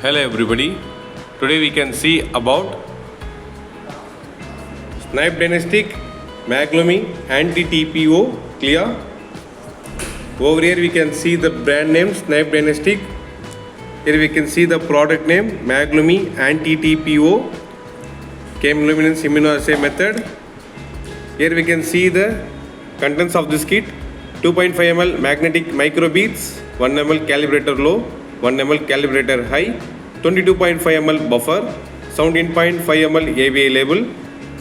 Hello everybody. Today we can see about Snibe MAGLUMI Anti-TPO CLIA. Over here we can see the brand name Snibe Diagnostics. Here we can see the product name MAGLUMI Anti-TPO chemiluminescence immunoassay method. Here we can see the contents of this kit: 2.5 ml magnetic microbeads, 1 ml calibrator low, 1 ml calibrator high, 22.5 ml buffer, 17.5 ml ABI label,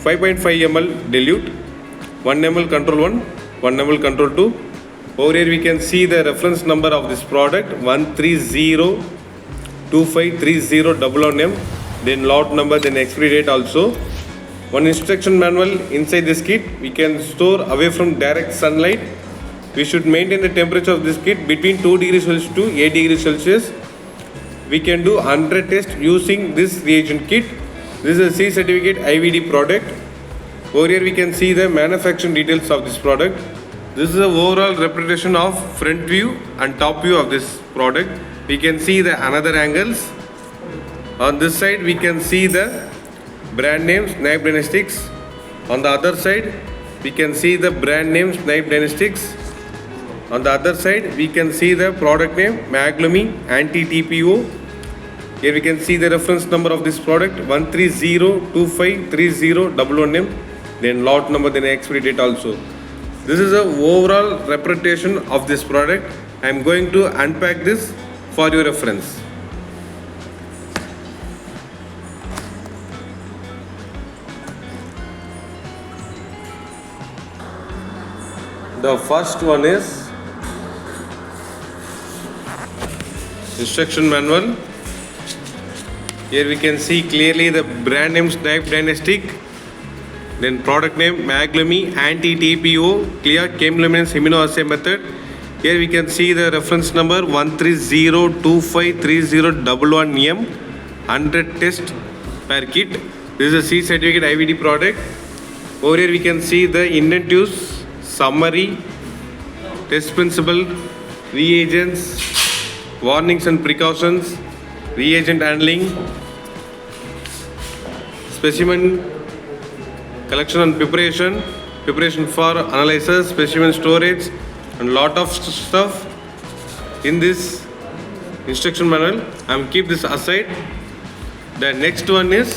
5.5 ml dilute, 1 ml control 1, 1 ml control 2. Over here we can see the reference number of this product 130253011M, then lot number, then expiry date also. One instruction manual inside this kit. We can store away from direct sunlight. We should maintain the temperature of this kit between 2 degrees Celsius to 8 degrees Celsius. We can do 100 tests using this reagent kit. This is a C certificate IVD product. Over here we can see the manufacturing details of this product. This is the overall representation of front view and top view of this product. We can see the another angles. On this side we can see the brand name Snibe Diagnostics. On the other side we can see the brand name Snibe Diagnostics. On the other side we can see the product name MAGLUMI Anti-TPO. Here we can see the reference number of this product 130253011M, then lot number, then expiry date also. This is the overall representation of this product. I am going to unpack this for your reference. The first one is instruction manual. Here we can see clearly the brand name Snibe Diagnostics, then product name MAGLUMI Anti-TPO CLIA chemiluminescence immunoassay method. Here we can see the reference number 130253011M, 100 test per kit. This is a C certificate IVD product. Over here we can see the indent use, summary, test principle, reagents, warnings and precautions, reagent handling, specimen collection and preparation for analysis, specimen storage, and lot of stuff in this instruction manual. I'm keep this aside. The next one is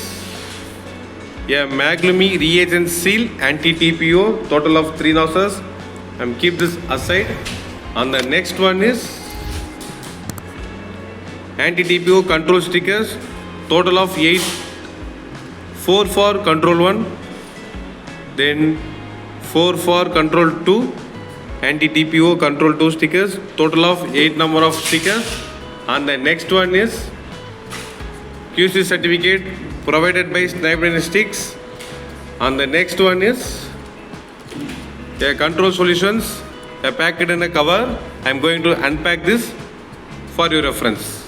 MAGLUMI reagent seal anti-TPO, total of 3 nozzles. I'm keep this aside. And the next one is anti-TPO control stickers, total of 8, 4 for control 1, then 4 for control 2, anti-TPO control 2 stickers, total of 8 number of stickers. And the next one is QC certificate provided by Snibe Diagnostics. And the next one is control solutions, packed in a cover. I'm going to unpack this for your reference.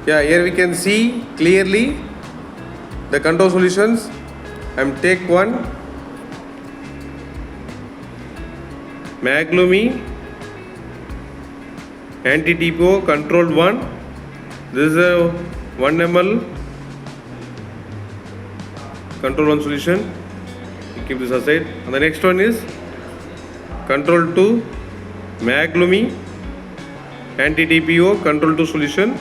Here we can see clearly the control solutions. Take one, MAGLUMI Anti-TPO control 1. This is a 1 ml control 1 solution. Keep this aside. And the next one is control 2, MAGLUMI Anti-TPO control 2 solution,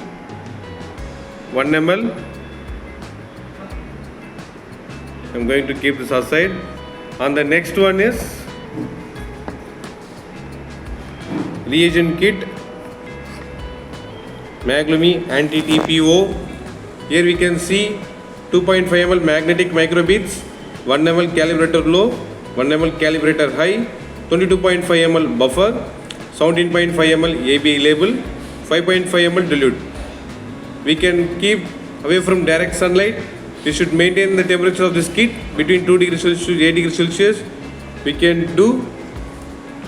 1 ml. I'm going to keep this aside. And the next one is reagent kit MAGLUMI Anti-TPO. Here we can see 2.5 ml magnetic microbeads, 1 ml calibrator low, 1 ml calibrator high, 22.5 ml buffer, 17.5 ml ABI label, 5.5 ml dilute. We can keep away from direct sunlight. We should maintain the temperature of this kit between 2 degrees Celsius to 8 degrees Celsius. We can do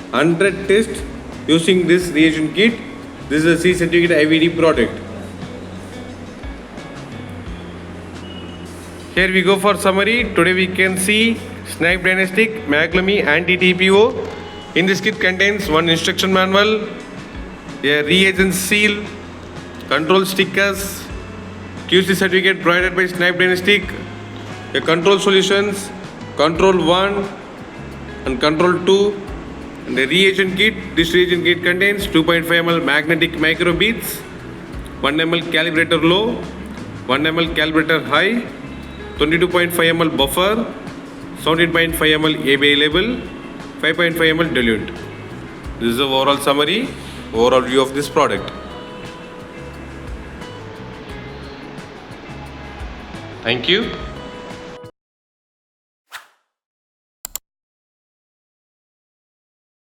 100 tests using this reagent kit. This is a C certificate IVD product. Here we go for summary. Today we can see Snibe Diagnostics MAGLUMI Anti-TPO. In this kit contains one instruction manual, a reagent seal, control stickers, QC certificate provided by Snibe Diagnostics, a control solutions, control 1 and control 2, and a reagent kit. This reagent kit contains 2.5 ml magnetic microbeads, 1 ml calibrator low, 1 ml calibrator high, 22.5 ml buffer, 17.5 ml ABI label, 5.5 ml diluent. This is the overall summary, overall view of this product. Thank you.